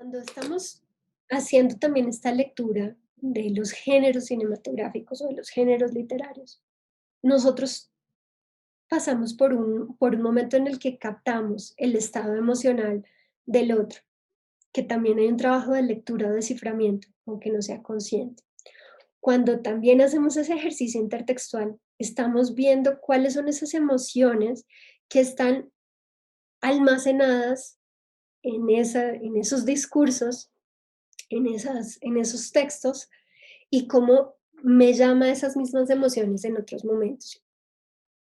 Cuando estamos haciendo también esta lectura de los géneros cinematográficos o de los géneros literarios, nosotros pasamos por un momento en el que captamos el estado emocional del otro, que también hay un trabajo de lectura o desciframiento, aunque no sea consciente. Cuando también hacemos ese ejercicio intertextual, estamos viendo cuáles son esas emociones que están almacenadas en esos discursos, en esos textos, y cómo me llama esas mismas emociones en otros momentos.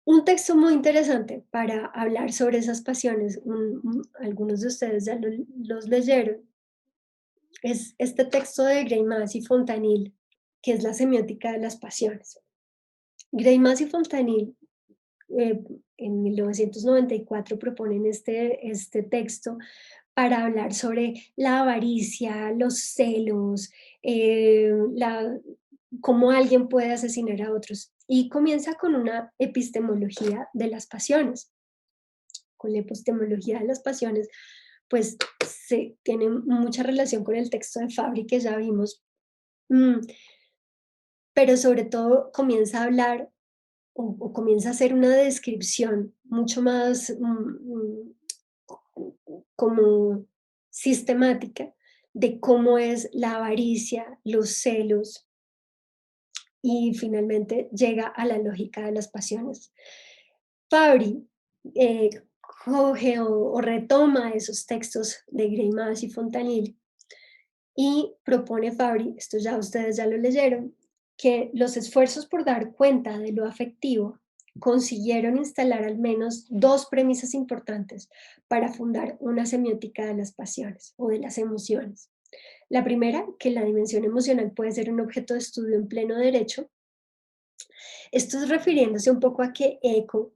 Un texto muy interesante para hablar sobre esas pasiones, algunos de ustedes ya los leyeron, es este texto de Greimas y Fontanil, que es la semiótica de las pasiones. Greimas y Fontanil eh, en 1994 proponen este texto para hablar sobre la avaricia, los celos, cómo alguien puede asesinar a otros. Y comienza con una epistemología de las pasiones. Con la epistemología de las pasiones, pues se tiene mucha relación con el texto de Fabri que ya vimos, mm, pero sobre todo comienza a hablar o comienza a hacer una descripción mucho más como sistemática de cómo es la avaricia, los celos y finalmente llega a la lógica de las pasiones. Fabri eh, coge o retoma esos textos de Greimas y Fontanil y propone Fabri, esto ya ustedes ya lo leyeron, que los esfuerzos por dar cuenta de lo afectivo consiguieron instalar al menos dos premisas importantes para fundar una semiótica de las pasiones o de las emociones. La primera, que la dimensión emocional puede ser un objeto de estudio en pleno derecho. Esto es refiriéndose un poco a que Eco,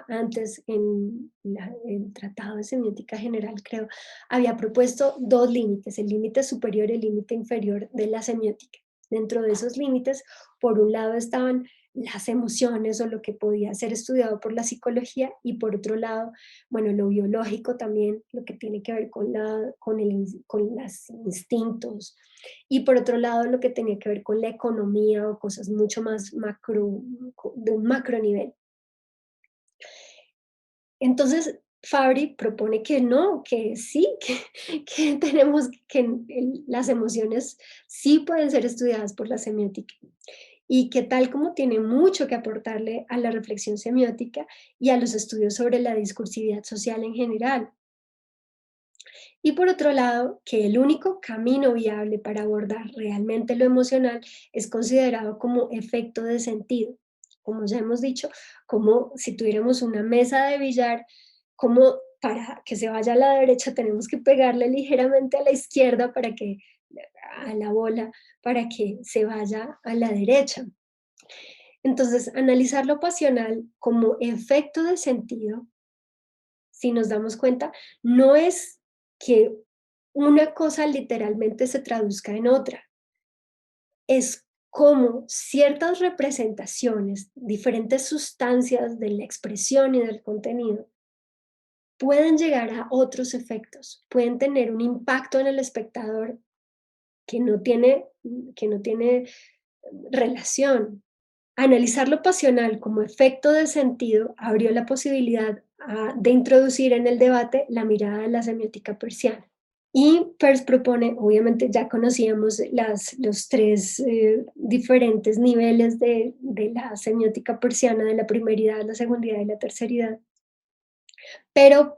antes en el Tratado de Semiótica General, creo, había propuesto dos límites, el límite superior y el límite inferior de la semiótica. Dentro de esos límites, por un lado estaban las emociones o lo que podía ser estudiado por la psicología y por otro lado, bueno, lo biológico también, lo que tiene que ver con los instintos, y por otro lado, lo que tenía que ver con la economía o cosas mucho más macro, de un macro nivel. Entonces, Fabri propone que no, que sí, que tenemos que las emociones sí pueden ser estudiadas por la semiótica y que tal como tiene mucho que aportarle a la reflexión semiótica y a los estudios sobre la discursividad social en general. Y por otro lado, que el único camino viable para abordar realmente lo emocional es considerado como efecto de sentido. Como ya hemos dicho, como si tuviéramos una mesa de billar, como para que se vaya a la derecha tenemos que pegarle ligeramente a la izquierda para que a la bola para que se vaya a la derecha. Entonces, analizar lo pasional como efecto de sentido, si nos damos cuenta, no es que una cosa literalmente se traduzca en otra. Es como ciertas representaciones, diferentes sustancias de la expresión y del contenido pueden llegar a otros efectos, pueden tener un impacto en el espectador que no tiene, que no tiene relación. Analizar lo pasional como efecto de sentido abrió la posibilidad de introducir en el debate la mirada de la semiótica persiana. Y Peirce propone, obviamente ya conocíamos los tres diferentes niveles de la semiótica persiana, de la primeridad, la segundidad y la terceridad, pero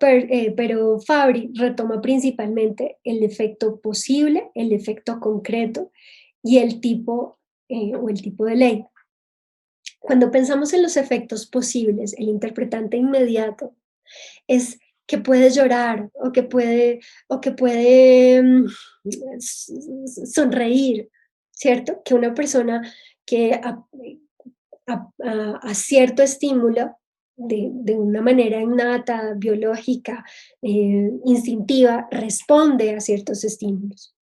Fabri retoma principalmente el efecto posible, el efecto concreto y el tipo de ley. Cuando pensamos en los efectos posibles, el interpretante inmediato es que puede llorar o que puede sonreír, ¿cierto? Que una persona que a cierto estímulo de una manera innata, biológica, instintiva, responde a ciertos estímulos.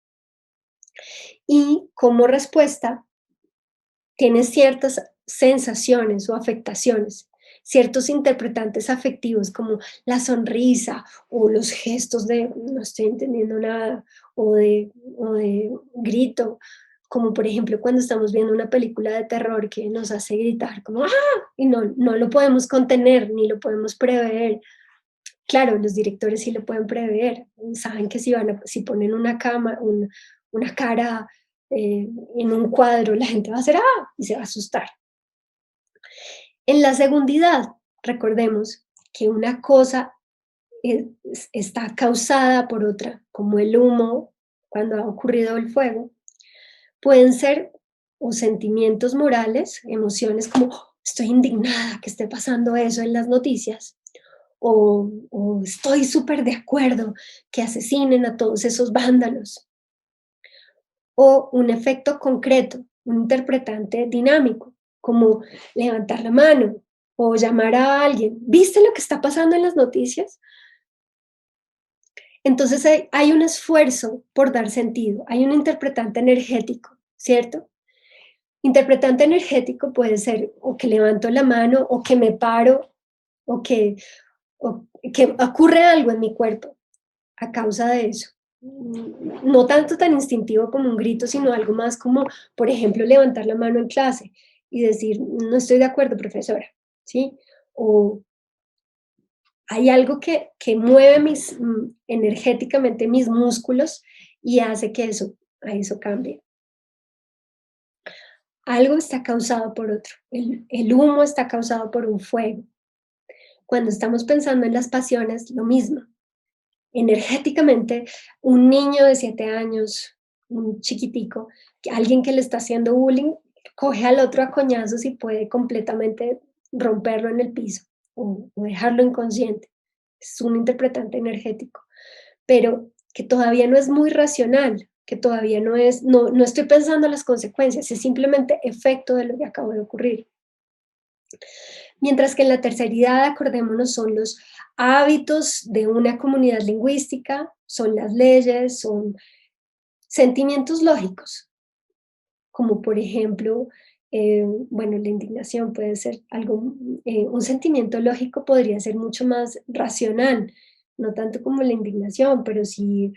Y como respuesta tiene ciertas sensaciones o afectaciones ciertos interpretantes afectivos como la sonrisa o los gestos de no estoy entendiendo nada o de grito, como por ejemplo cuando estamos viendo una película de terror que nos hace gritar como ¡ah! Y no lo podemos contener ni lo podemos prever. Claro, los directores sí lo pueden prever, saben que si ponen una cara en un cuadro, la gente va a hacer ¡ah! Y se va a asustar. En la segundidad, recordemos que una cosa está causada por otra, como el humo cuando ha ocurrido el fuego, pueden ser o sentimientos morales, emociones como "Oh, estoy indignada que esté pasando eso en las noticias", o estoy súper de acuerdo que asesinen a todos esos vándalos, o un efecto concreto, un interpretante dinámico, como levantar la mano o llamar a alguien. ¿Viste lo que está pasando en las noticias? Entonces hay un esfuerzo por dar sentido, hay un interpretante energético, ¿cierto? Interpretante energético puede ser o que levanto la mano o que me paro o que, o que ocurre algo en mi cuerpo a causa de eso. No tanto tan instintivo como un grito, sino algo más como, por ejemplo, levantar la mano en clase y decir, no estoy de acuerdo, profesora, ¿sí? O hay algo que mueve energéticamente mis músculos y hace que a eso cambie. Algo está causado por otro. El humo está causado por un fuego. Cuando estamos pensando en las pasiones, lo mismo. Energéticamente, un niño de 7 años, un chiquitico, alguien que le está haciendo bullying, coge al otro a coñazos y puede completamente romperlo en el piso o dejarlo inconsciente. Es un interpretante energético, pero que todavía no es muy racional, que todavía no estoy pensando en las consecuencias, es simplemente efecto de lo que acabo de ocurrir. Mientras que en la terceridad, acordémonos, son los hábitos de una comunidad lingüística, son las leyes, son sentimientos lógicos, como por ejemplo, bueno, la indignación puede ser algo, un sentimiento lógico podría ser mucho más racional, no tanto como la indignación, pero sí,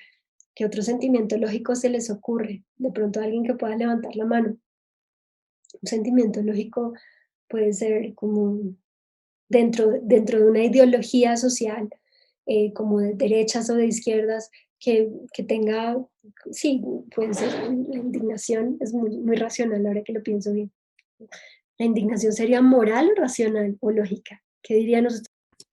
¿qué otro sentimiento lógico se les ocurre? De pronto alguien que pueda levantar la mano. Un sentimiento lógico puede ser como dentro de una ideología social, como de derechas o de izquierdas, que tenga, sí, puede ser la indignación, es muy racional ahora que lo pienso bien. ¿La indignación sería moral o racional o lógica? ¿Qué dirían ustedes?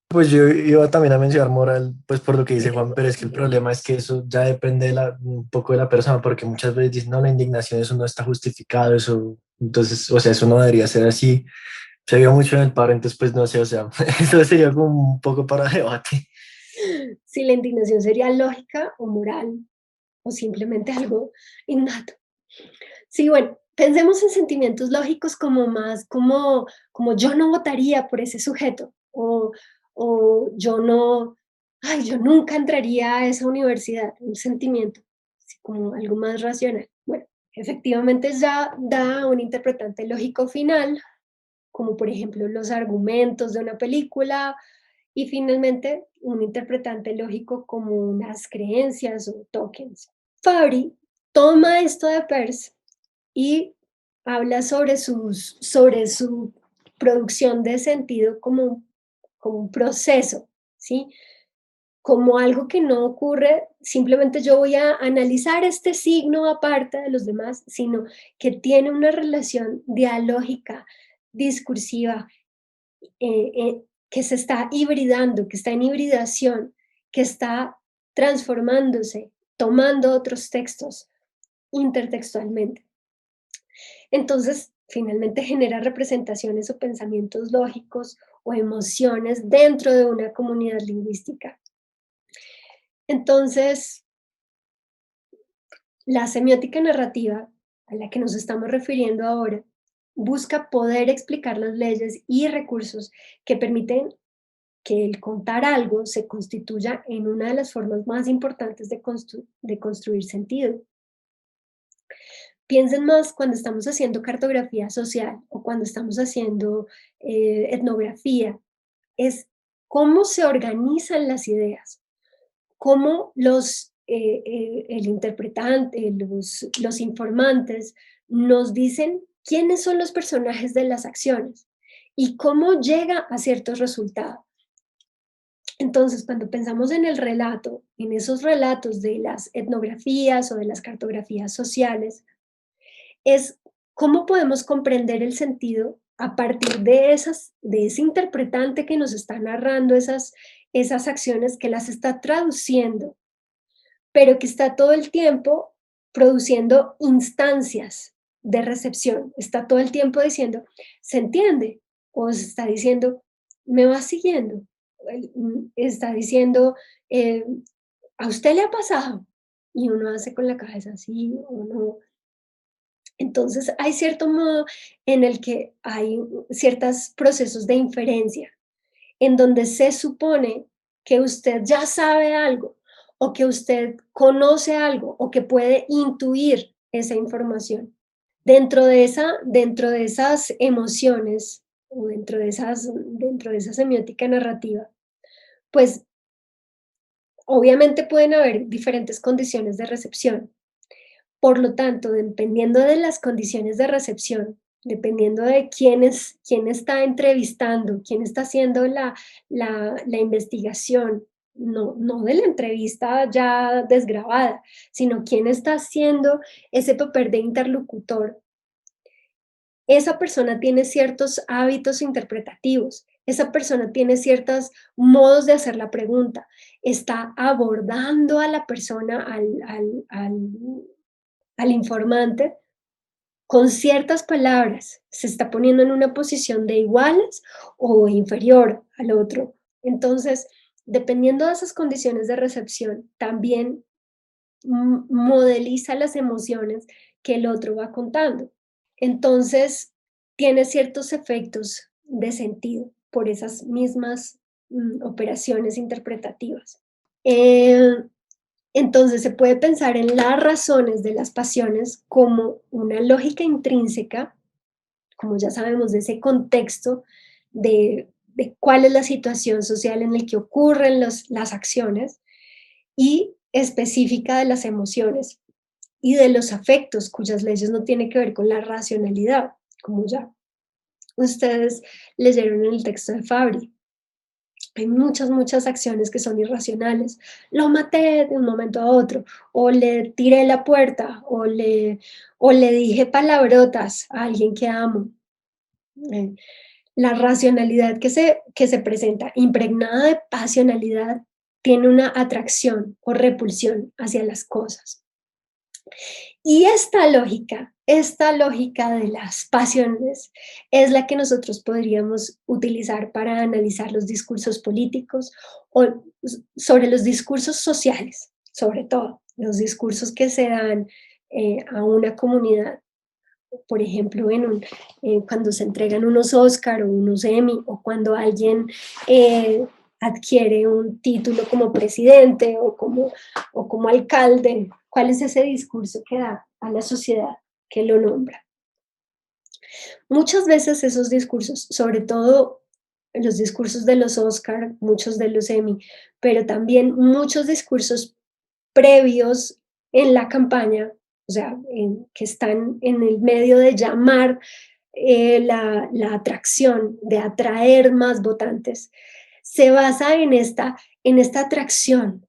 Pues yo iba también a mencionar moral, pues por lo que dice Juan, pero es que el problema es que eso ya depende un poco de la persona, porque muchas veces dicen, no, la indignación, eso no está justificado, eso, entonces, o sea, eso no debería ser así. Se vio mucho en el paro, entonces, pues no sé, o sea, eso sería como un poco para debate. Si la indignación sería lógica o moral o simplemente algo innato. Sí, bueno, pensemos en sentimientos lógicos como más como yo no votaría por ese sujeto o yo no, ay, yo nunca entraría a esa universidad, un sentimiento, así como algo más racional. Bueno, efectivamente ya da un interpretante lógico final, como por ejemplo los argumentos de una película, y finalmente un interpretante lógico como unas creencias o tokens. Fabry toma esto de Peirce y habla sobre su producción de sentido como un proceso, ¿sí? Como algo que no ocurre, simplemente yo voy a analizar este signo aparte de los demás, sino que tiene una relación dialógica, discursiva, que se está hibridando, que está en hibridación, que está transformándose, tomando otros textos intertextualmente. Entonces, finalmente genera representaciones o pensamientos lógicos o emociones dentro de una comunidad lingüística. Entonces, la semiótica narrativa a la que nos estamos refiriendo ahora busca poder explicar las leyes y recursos que permiten que el contar algo se constituya en una de las formas más importantes de construir sentido. Piensen más cuando estamos haciendo cartografía social o cuando estamos haciendo etnografía, es cómo se organizan las ideas, cómo el interpretante, los informantes nos dicen quiénes son los personajes de las acciones y cómo llega a ciertos resultados. Entonces, cuando pensamos en el relato, en esos relatos de las etnografías o de las cartografías sociales, es cómo podemos comprender el sentido a partir de ese interpretante que nos está narrando esas acciones, que las está traduciendo, pero que está todo el tiempo produciendo instancias de recepción. Está todo el tiempo diciendo, ¿se entiende? O se está diciendo, ¿me va siguiendo? Está diciendo, eh, ¿a usted le ha pasado? Y uno hace con la cabeza así o no. Entonces, hay cierto modo en el que hay ciertos procesos de inferencia, en donde se supone que usted ya sabe algo, o que usted conoce algo, o que puede intuir esa información. Dentro de esas emociones, o dentro de esa semiótica narrativa, pues obviamente pueden haber diferentes condiciones de recepción. Por lo tanto, dependiendo de las condiciones de recepción, dependiendo de quién está entrevistando, quién está haciendo la investigación, no de la entrevista ya desgrabada, sino quién está haciendo ese papel de interlocutor, esa persona tiene ciertos hábitos interpretativos, esa persona tiene ciertos modos de hacer la pregunta, está abordando a la persona, al informante con ciertas palabras, se está poniendo en una posición de iguales o inferior al otro. Entonces, dependiendo de esas condiciones de recepción, también modeliza las emociones que el otro va contando. Entonces, tiene ciertos efectos de sentido por esas mismas operaciones interpretativas. Eh, entonces se puede pensar en las razones de las pasiones como una lógica intrínseca, como ya sabemos, de ese contexto de cuál es la situación social en la que ocurren las acciones, y específica de las emociones y de los afectos, cuyas leyes no tienen que ver con la racionalidad, como ya ustedes leyeron en el texto de Fabri. Hay muchas acciones que son irracionales. Lo maté de un momento a otro, o le tiré la puerta, o le dije palabrotas a alguien que amo. Eh, la racionalidad que se presenta impregnada de pasionalidad tiene una atracción o repulsión hacia las cosas. Y esta lógica de las pasiones es la que nosotros podríamos utilizar para analizar los discursos políticos o sobre los discursos sociales, sobre todo, los discursos que se dan a una comunidad, por ejemplo, cuando se entregan unos Oscar o unos Emmy, o cuando alguien adquiere un título como presidente o como alcalde. ¿Cuál es ese discurso que da a la sociedad que lo nombra? Muchas veces esos discursos, sobre todo los discursos de los Oscar, muchos de los Emmy, pero también muchos discursos previos en la campaña, o sea, que están en el medio de llamar la atracción, de atraer más votantes, se basa en esta atracción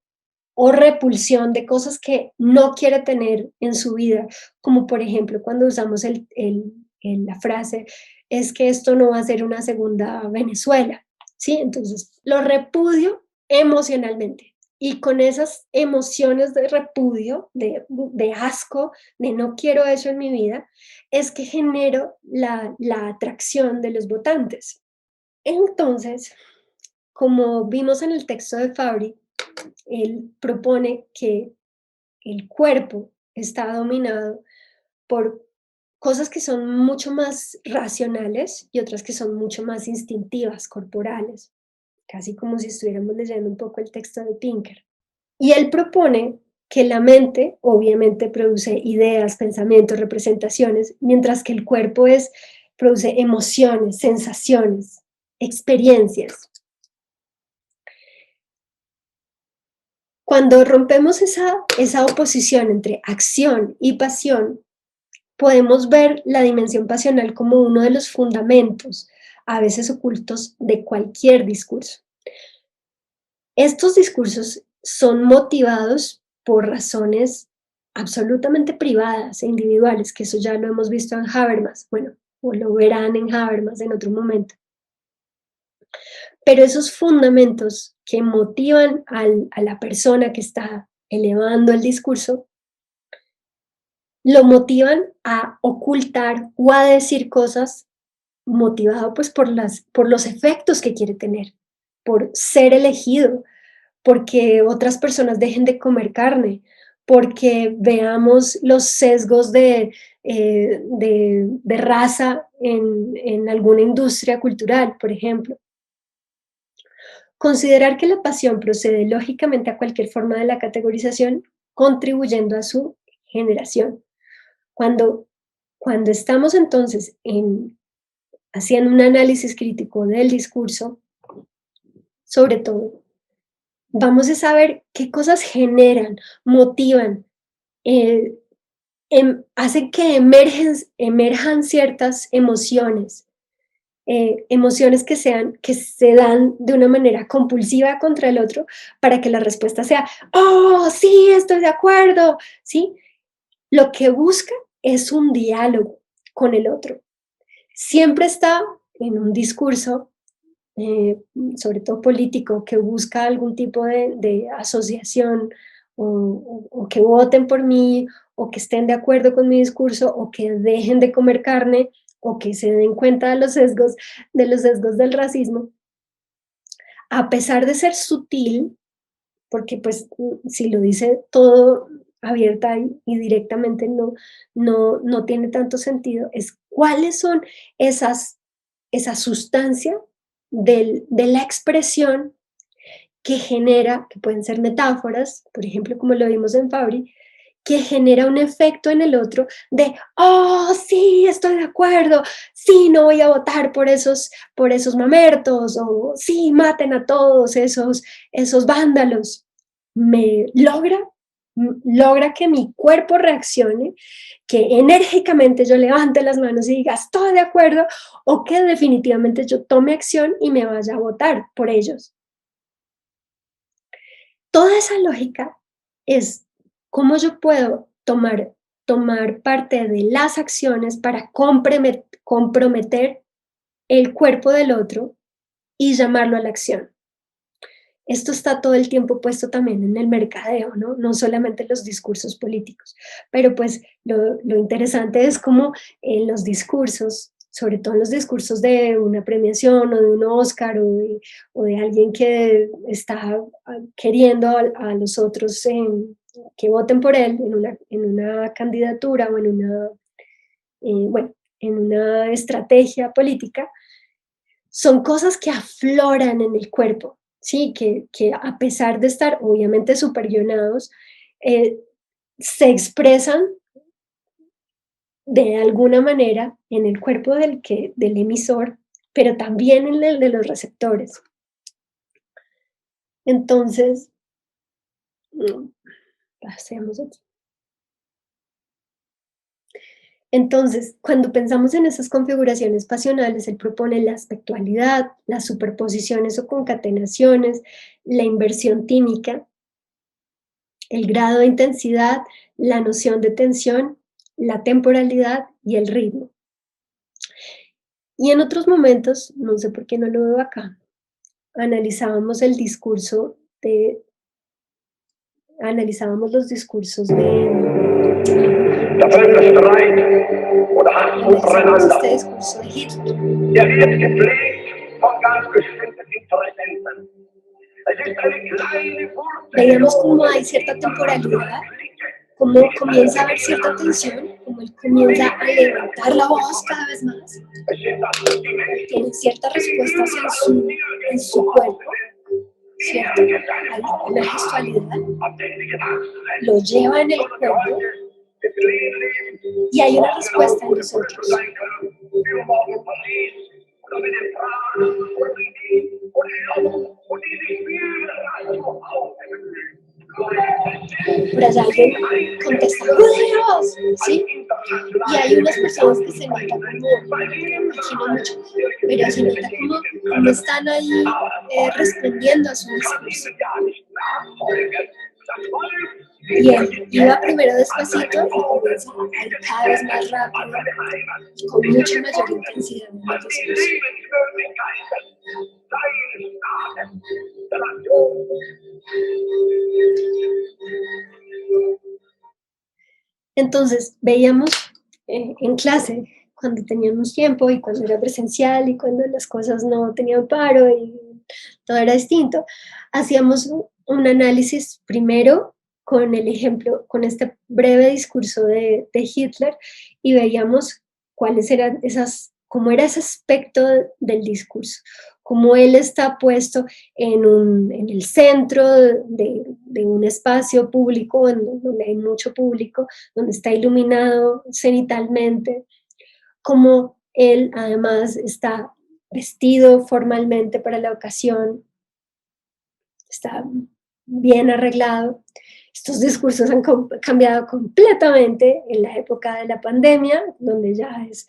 o repulsión de cosas que no quiere tener en su vida, como por ejemplo cuando usamos la frase, es que esto no va a ser una segunda Venezuela, ¿sí? Entonces, lo repudio emocionalmente. Y con esas emociones de repudio, de asco, de no quiero eso en mi vida, es que genero la atracción de los votantes. Entonces, como vimos en el texto de Fabri, él propone que el cuerpo está dominado por cosas que son mucho más racionales y otras que son mucho más instintivas, corporales, casi como si estuviéramos leyendo un poco el texto de Pinker. Y él propone que la mente obviamente produce ideas, pensamientos, representaciones, mientras que el cuerpo produce emociones, sensaciones, experiencias. Cuando rompemos esa oposición entre acción y pasión, podemos ver la dimensión pasional como uno de los fundamentos, a veces ocultos, de cualquier discurso. Estos discursos son motivados por razones absolutamente privadas e individuales, que eso ya lo hemos visto en Habermas, bueno, o lo verán en Habermas en otro momento. Pero esos fundamentos que motivan a la persona que está elevando el discurso, lo motivan a ocultar o a decir cosas motivado pues por los efectos que quiere tener, por ser elegido, porque otras personas dejen de comer carne, porque veamos los sesgos de raza en alguna industria cultural, por ejemplo. Considerar que la pasión procede lógicamente a cualquier forma de la categorización, contribuyendo a su generación. Cuando, cuando estamos entonces haciendo un análisis crítico del discurso, sobre todo, vamos a saber qué cosas generan, motivan, eh, hacen que emerjan ciertas emociones, emociones que se dan de una manera compulsiva contra el otro para que la respuesta sea, oh, sí, estoy de acuerdo, ¿sí? Lo que busca es un diálogo con el otro. Siempre está en un discurso, sobre todo político, que busca algún tipo de asociación o que voten por mí o que estén de acuerdo con mi discurso o que dejen de comer carne o que se den cuenta de los sesgos del racismo, a pesar de ser sutil, porque pues si lo dice todo abierta y directamente no tiene tanto sentido, es cuáles son esa sustancia de la expresión que genera, que pueden ser metáforas, por ejemplo, como lo vimos en Fabri, que genera un efecto en el otro de, oh, sí, estoy de acuerdo, sí, no voy a votar por esos mamertos, o sí, maten a todos esos vándalos. Logra que mi cuerpo reaccione, que enérgicamente yo levante las manos y diga, estoy de acuerdo, o que definitivamente yo tome acción y me vaya a votar por ellos. Toda esa lógica es cómo yo puedo tomar parte de las acciones para comprometer el cuerpo del otro y llamarlo a la acción. Esto está todo el tiempo puesto también en el mercadeo, ¿no? No solamente en los discursos políticos, pero pues lo interesante es cómo en los discursos, sobre todo en los discursos de una premiación o de un Oscar o de alguien que está queriendo a los otros que voten por él en una candidatura o en una estrategia política, son cosas que afloran en el cuerpo, ¿sí? Que a pesar de estar obviamente súper guionados, eh, se expresan de alguna manera en el cuerpo del emisor, pero también en el de los receptores. Entonces, pasemos aquí. Entonces, cuando pensamos en esas configuraciones pasionales, él propone la aspectualidad, las superposiciones o concatenaciones, la inversión tímica, el grado de intensidad, la noción de tensión, la temporalidad y el ritmo. Y en otros momentos, no sé por qué no lo veo acá, analizábamos los discursos de este discurso de Hitler. Veíamos cómo hay cierta temporalidad, cómo comienza a haber cierta tensión, cómo él comienza a levantar la voz cada vez más, tiene ciertas respuestas en su cuerpo, ¿cierto? Hay una gestualidad, lo lleva en el cuerpo y hay una respuesta en los otros. Por allá alguien contesta, ¡judíos! ¿Sí? Y hay unas personas que se nota como, imagino mucho, pero se nota como están ahí respondiendo a su discurso. Y él iba primero despacito y comienza a ir cada vez más rápido, con mucha mayor intensidad en el discurso. Entonces, veíamos en clase, cuando teníamos tiempo y cuando era presencial y cuando las cosas no tenían paro y todo era distinto, hacíamos un análisis primero con el ejemplo, con este breve discurso de Hitler y veíamos cuáles eran cómo era ese aspecto del discurso, cómo él está puesto en el centro de un espacio público, donde hay mucho público, donde está iluminado cenitalmente, como él además está vestido formalmente para la ocasión, está bien arreglado. Estos discursos han cambiado completamente en la época de la pandemia, donde ya es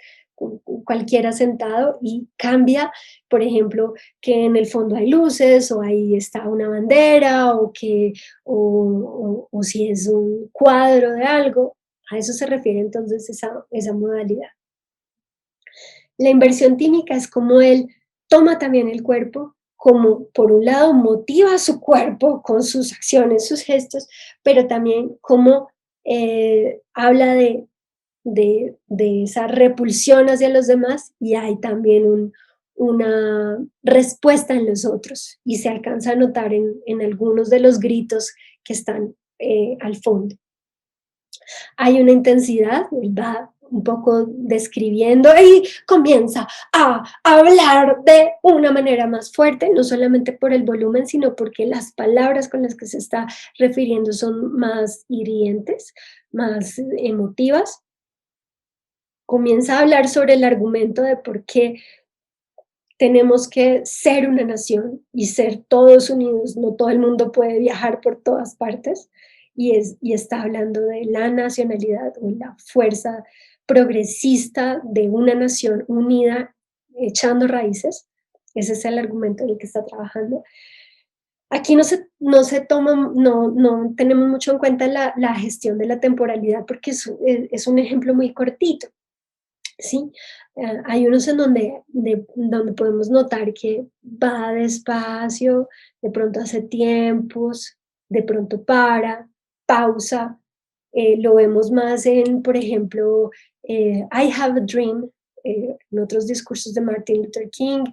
cualquiera sentado y cambia, por ejemplo, que en el fondo hay luces o ahí está una bandera o si es un cuadro de algo. A eso se refiere entonces esa modalidad. La inversión tímica es como él toma también el cuerpo, como por un lado motiva a su cuerpo con sus acciones, sus gestos, pero también como habla de esa repulsión hacia los demás y hay también una respuesta en los otros y se alcanza a notar en algunos de los gritos que están al fondo. Hay una intensidad, él va un poco describiendo y comienza a hablar de una manera más fuerte, no solamente por el volumen, sino porque las palabras con las que se está refiriendo son más hirientes, más emotivas. Comienza a hablar sobre el argumento de por qué tenemos que ser una nación y ser todos unidos, no todo el mundo puede viajar por todas partes, y está hablando de la nacionalidad o la fuerza progresista de una nación unida echando raíces. Ese es el argumento en el que está trabajando. Aquí no se toma, no tenemos mucho en cuenta la gestión de la temporalidad porque es un ejemplo muy cortito. ¿Sí? Hay unos en donde podemos notar que va despacio, de pronto hace tiempos, de pronto pausa. Lo vemos más en, por ejemplo, I Have a Dream, en otros discursos de Martin Luther King,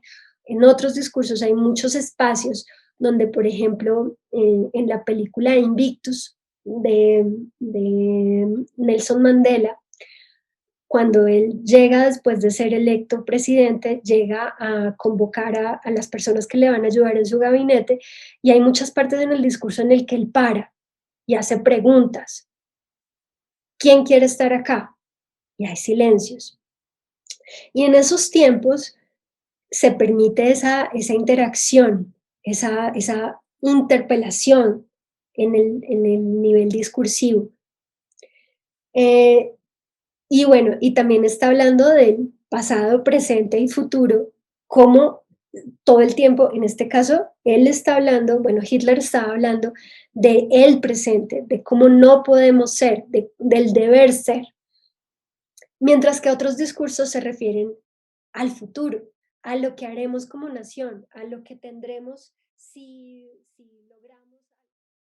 en otros discursos hay muchos espacios donde, por ejemplo, en la película Invictus de Nelson Mandela, cuando él llega después de ser electo presidente, llega a convocar a las personas que le van a ayudar en su gabinete y hay muchas partes en el discurso en el que él para y hace preguntas. ¿Quién quiere estar acá? Y hay silencios. Y en esos tiempos se permite esa interacción, esa interpelación en el nivel discursivo. Y bueno, y también está hablando del pasado, presente y futuro, como todo el tiempo, en este caso, él está hablando, bueno, Hitler está hablando de el presente, de cómo no podemos ser, del deber ser, mientras que otros discursos se refieren al futuro, a lo que haremos como nación, a lo que tendremos si